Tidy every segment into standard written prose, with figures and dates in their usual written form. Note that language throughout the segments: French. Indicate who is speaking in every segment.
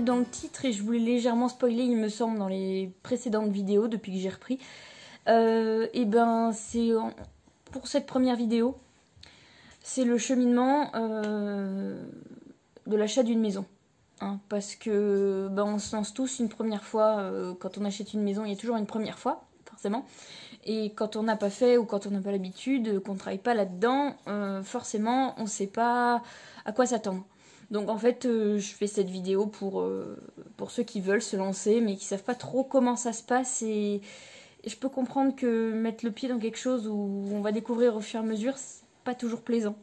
Speaker 1: dans le titre et je voulais légèrement spoiler, il me semble, dans les précédentes vidéos depuis que j'ai repris. Et ben c'est pour cette première vidéo, c'est le cheminement de l'achat d'une maison. Hein, parce que ben, on se lance tous une première fois, quand on achète une maison, il y a toujours une première fois, forcément. Et quand on n'a pas fait ou quand on n'a pas l'habitude, qu'on ne travaille pas là-dedans, forcément on ne sait pas à quoi s'attendre. Donc en fait je fais cette vidéo pour ceux qui veulent se lancer mais qui savent pas trop comment ça se passe et je peux comprendre que mettre le pied dans quelque chose où on va découvrir au fur et à mesure, c'est pas toujours plaisant.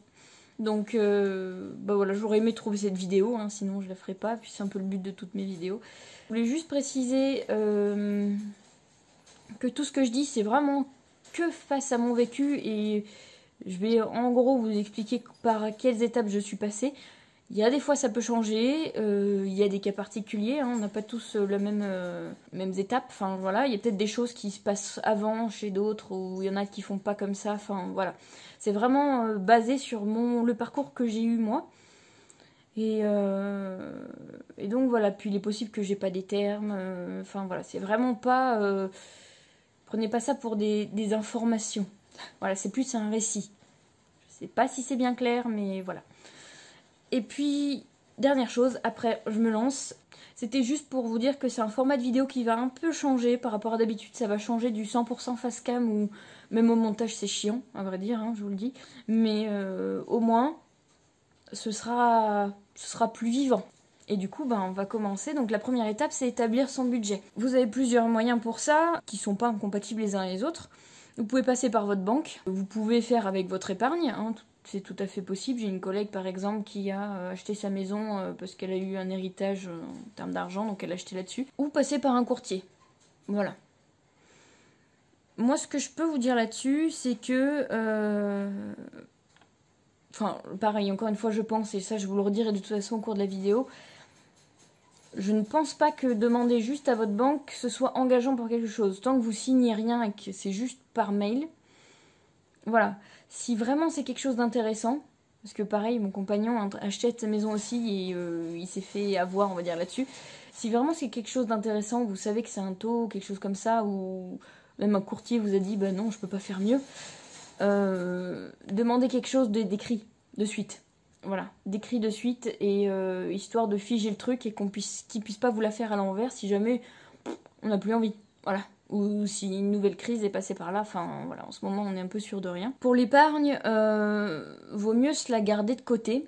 Speaker 1: Donc bah voilà, j'aurais aimé trouver cette vidéo, hein, sinon je la ferai pas, puis c'est un peu le but de toutes mes vidéos. Je voulais juste préciser que tout ce que je dis c'est vraiment que face à mon vécu et je vais en gros vous expliquer par quelles étapes je suis passée. Il y a des fois ça peut changer, il y a des cas particuliers, hein, on n'a pas tous les mêmes étapes, enfin voilà, il y a peut-être des choses qui se passent avant chez d'autres, ou il y en a qui font pas comme ça, enfin voilà. C'est vraiment basé sur le parcours que j'ai eu moi. Et donc voilà, puis il est possible que j'ai pas des termes, enfin voilà, c'est vraiment pas... prenez pas ça pour des informations. Voilà, c'est plus un récit. Je sais pas si c'est bien clair, mais voilà. Et puis, dernière chose, après je me lance. C'était juste pour vous dire que c'est un format de vidéo qui va un peu changer par rapport à d'habitude. Ça va changer du 100% face cam ou même au montage c'est chiant, à vrai dire, hein, je vous le dis. Mais au moins, ce sera plus vivant. Et du coup, ben, on va commencer. Donc la première étape, c'est établir son budget. Vous avez plusieurs moyens pour ça, qui sont pas incompatibles les uns et les autres. Vous pouvez passer par votre banque. Vous pouvez faire avec votre épargne, hein, c'est tout à fait possible. J'ai une collègue par exemple qui a acheté sa maison parce qu'elle a eu un héritage en termes d'argent, donc elle a acheté là-dessus. Ou passer par un courtier. Voilà. Moi ce que je peux vous dire là-dessus, c'est que... Enfin, pareil, encore une fois je pense, et ça je vous le redirai de toute façon au cours de la vidéo, je ne pense pas que demander juste à votre banque ce soit engageant pour quelque chose. Tant que vous signez rien et que c'est juste par mail, voilà. Si vraiment c'est quelque chose d'intéressant, parce que pareil, mon compagnon achète sa maison aussi et il s'est fait avoir, on va dire, là-dessus. Si vraiment c'est quelque chose d'intéressant, vous savez que c'est un taux, quelque chose comme ça, ou même un courtier vous a dit, bah non, je peux pas faire mieux, demandez quelque chose d'écrit, de suite. Voilà, d'écrit de suite, et histoire de figer le truc et qu'il puisse pas vous la faire à l'envers si jamais on n'a plus envie. Voilà. Ou si une nouvelle crise est passée par là, enfin voilà, en ce moment on est un peu sûr de rien. Pour l'épargne, vaut mieux se la garder de côté,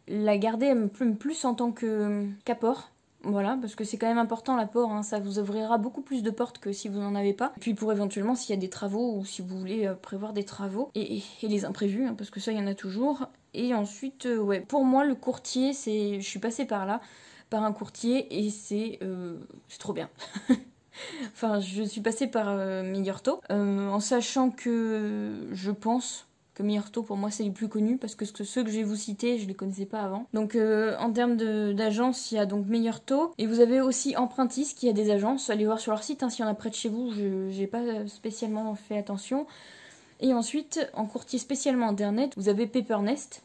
Speaker 1: la garder plus en tant qu'apport, voilà, parce que c'est quand même important l'apport, hein, ça vous ouvrira beaucoup plus de portes que si vous n'en avez pas. Puis pour éventuellement s'il y a des travaux ou si vous voulez prévoir des travaux, et les imprévus, hein, parce que ça il y en a toujours. Et ensuite, ouais, pour moi le courtier, je suis passée par là, par un courtier, et c'est trop bien. Enfin, je suis passée par Meilleur Taux, en sachant que je pense que Meilleur Taux pour moi c'est les plus connus, parce que ceux que je vais vous citer, je les connaissais pas avant. Donc en termes d'agence, il y a donc Meilleur Taux, et vous avez aussi Empruntis qui a des agences. Allez voir sur leur site, hein, s'il y en a près de chez vous, j'ai pas spécialement fait attention. Et ensuite, en courtier spécialement internet, vous avez Paper-Nest,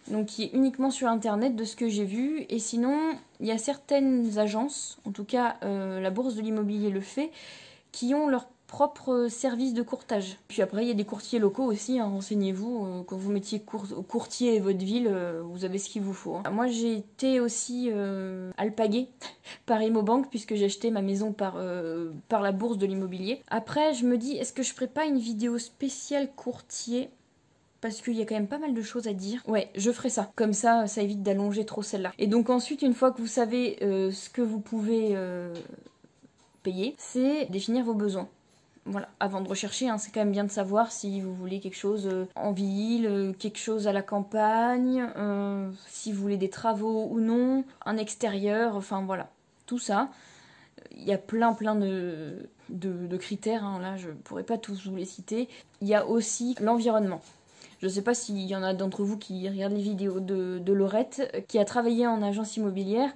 Speaker 1: donc qui est uniquement sur internet de ce que j'ai vu. Et sinon, il y a certaines agences, en tout cas la bourse de l'immobilier le fait, qui ont leur propre service de courtage. Puis après, il y a des courtiers locaux aussi, hein, renseignez-vous, quand vous mettiez courtier et votre ville, vous avez ce qu'il vous faut. Hein. Moi, j'ai été aussi alpaguée par Imobank, puisque j'ai acheté ma maison par la bourse de l'immobilier. Après, je me dis, est-ce que je ferais pas une vidéo spéciale courtier ? Parce qu'il y a quand même pas mal de choses à dire. Ouais, je ferai ça. Comme ça, ça évite d'allonger trop celle-là. Et donc ensuite, une fois que vous savez ce que vous pouvez payer, c'est définir vos besoins. Voilà, avant de rechercher, hein, c'est quand même bien de savoir si vous voulez quelque chose en ville, quelque chose à la campagne, si vous voulez des travaux ou non, un extérieur, enfin voilà, tout ça. Il y a plein de critères, hein, là je pourrais pas tous vous les citer. Il y a aussi l'environnement. Je ne sais pas s'il y en a d'entre vous qui regardent les vidéos de Laurette, qui a travaillé en agence immobilière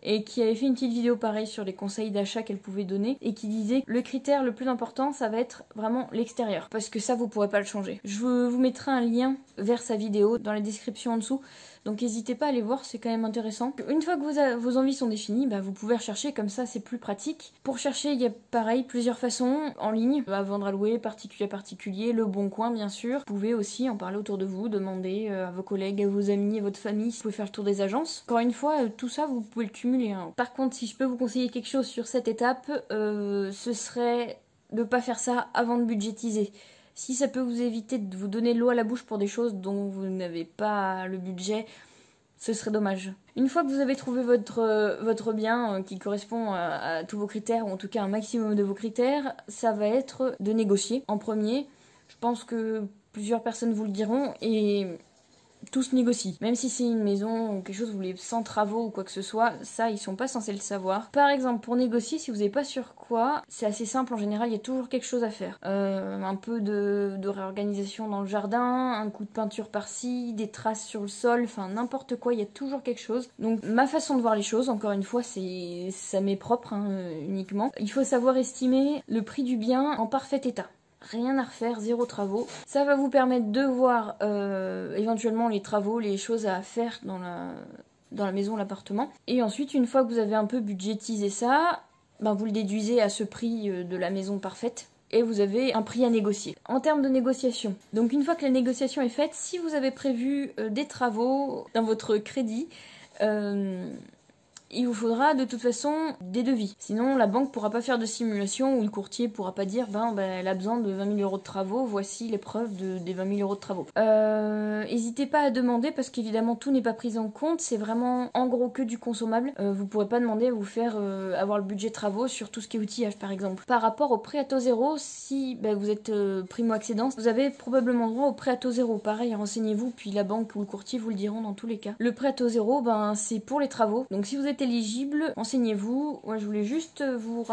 Speaker 1: et qui avait fait une petite vidéo pareille sur les conseils d'achat qu'elle pouvait donner et qui disait que le critère le plus important, ça va être vraiment l'extérieur. Parce que ça, vous pourrez pas le changer. Je vous mettrai un lien vers sa vidéo dans la description en dessous Donc n'hésitez pas à aller voir, c'est quand même intéressant. Une fois que vos envies sont définies, bah, vous pouvez rechercher, comme ça c'est plus pratique. Pour chercher, il y a pareil plusieurs façons en ligne, à vendre à louer, particulier à particulier, le bon coin bien sûr. Vous pouvez aussi en parler autour de vous, demander à vos collègues, à vos amis, à votre famille, vous pouvez faire le tour des agences. Encore une fois, tout ça vous pouvez le cumuler. Hein. Par contre, si je peux vous conseiller quelque chose sur cette étape, ce serait de pas faire ça avant de budgétiser. Si ça peut vous éviter de vous donner l'eau à la bouche pour des choses dont vous n'avez pas le budget, ce serait dommage. Une fois que vous avez trouvé votre bien qui correspond à tous vos critères, ou en tout cas un maximum de vos critères, ça va être de négocier en premier. Je pense que plusieurs personnes vous le diront et tout se négocie. Même si c'est une maison ou quelque chose, vous voulez sans travaux ou quoi que ce soit, ça, ils sont pas censés le savoir. Par exemple, pour négocier, si vous n'êtes pas sûr quoi, c'est assez simple en général, il y a toujours quelque chose à faire. Un peu de réorganisation dans le jardin, un coup de peinture par-ci, des traces sur le sol, enfin n'importe quoi, il y a toujours quelque chose. Donc ma façon de voir les choses, encore une fois, ça m'est propre uniquement. Il faut savoir estimer le prix du bien en parfait état. Rien à refaire, zéro travaux. Ça va vous permettre de voir éventuellement les travaux, les choses à faire dans la maison, l'appartement. Et ensuite, une fois que vous avez un peu budgétisé ça, ben vous le déduisez à ce prix de la maison parfaite. Et vous avez un prix à négocier. En termes de négociation, donc une fois que la négociation est faite, si vous avez prévu des travaux dans votre crédit, il vous faudra de toute façon des devis. Sinon, la banque pourra pas faire de simulation ou le courtier pourra pas dire elle a besoin de 20 000 € de travaux, voici les preuves des 20 000 € de travaux. N'hésitez pas à demander parce qu'évidemment tout n'est pas pris en compte, c'est vraiment en gros que du consommable. Vous pourrez pas demander à vous faire avoir le budget travaux sur tout ce qui est outillage par exemple. Par rapport au prêt à taux zéro, si vous êtes primo-accédant, vous avez probablement droit au prêt à taux zéro. Pareil, renseignez-vous, puis la banque ou le courtier vous le diront dans tous les cas. Le prêt à taux zéro, c'est pour les travaux. Donc si vous êtes éligible, renseignez-vous. Moi je voulais juste vous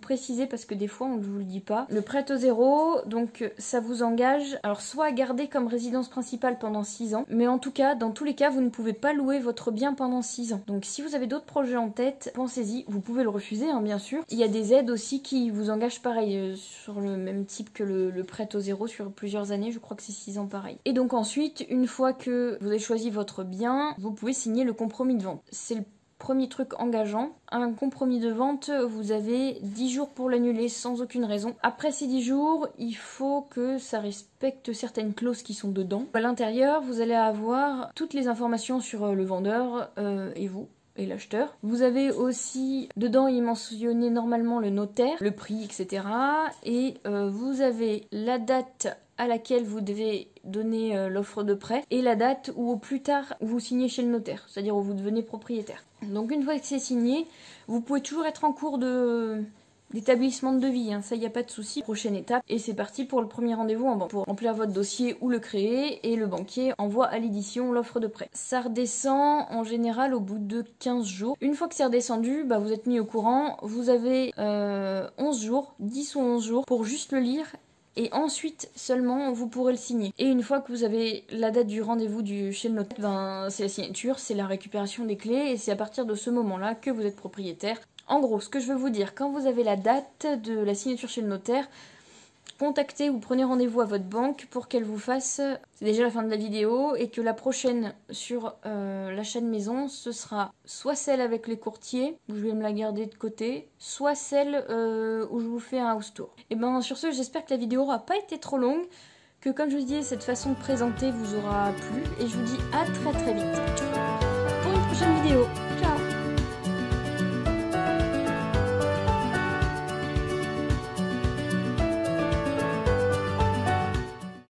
Speaker 1: préciser parce que des fois on ne vous le dit pas. Le prêt à taux zéro, donc ça vous engage alors soit à garder comme résidence principale pendant 6 ans, mais en tout cas, dans tous les cas, vous ne pouvez pas louer votre bien pendant 6 ans. Donc si vous avez d'autres projets en tête, pensez-y. Vous pouvez le refuser, bien sûr. Il y a des aides aussi qui vous engagent pareil, sur le même type que le prêt à taux zéro sur plusieurs années, je crois que c'est 6 ans pareil. Et donc ensuite, une fois que vous avez choisi votre bien, vous pouvez signer le compromis de vente. C'est le premier truc engageant. Un compromis de vente, vous avez 10 jours pour l'annuler sans aucune raison. Après ces 10 jours, il faut que ça respecte certaines clauses qui sont dedans. À l'intérieur, vous allez avoir toutes les informations sur le vendeur et vous. Et l'acheteur. Vous avez aussi, dedans il est mentionné normalement le notaire, le prix, etc. Et vous avez la date à laquelle vous devez donner l'offre de prêt et la date où au plus tard vous signez chez le notaire, c'est-à-dire où vous devenez propriétaire. Donc une fois que c'est signé, vous pouvez toujours être en cours d'établissement de devis, ça il n'y a pas de souci. Prochaine étape, et c'est parti pour le premier rendez-vous en banque, pour remplir votre dossier ou le créer, et le banquier envoie à l'édition l'offre de prêt. Ça redescend en général au bout de 15 jours. Une fois que c'est redescendu, vous êtes mis au courant, vous avez 11 jours, 10 ou 11 jours pour juste le lire, et ensuite seulement vous pourrez le signer. Et une fois que vous avez la date du rendez-vous chez le notaire, c'est la signature, c'est la récupération des clés, et c'est à partir de ce moment-là que vous êtes propriétaire. En gros, ce que je veux vous dire, quand vous avez la date de la signature chez le notaire, contactez ou prenez rendez-vous à votre banque pour qu'elle vous fasse, c'est déjà la fin de la vidéo, et que la prochaine sur l'achat de maison, ce sera soit celle avec les courtiers, où je vais me la garder de côté, soit celle où je vous fais un house tour. Et sur ce, j'espère que la vidéo n'aura pas été trop longue, que comme je vous disais, cette façon de présenter vous aura plu, et je vous dis à très très vite pour une prochaine vidéo.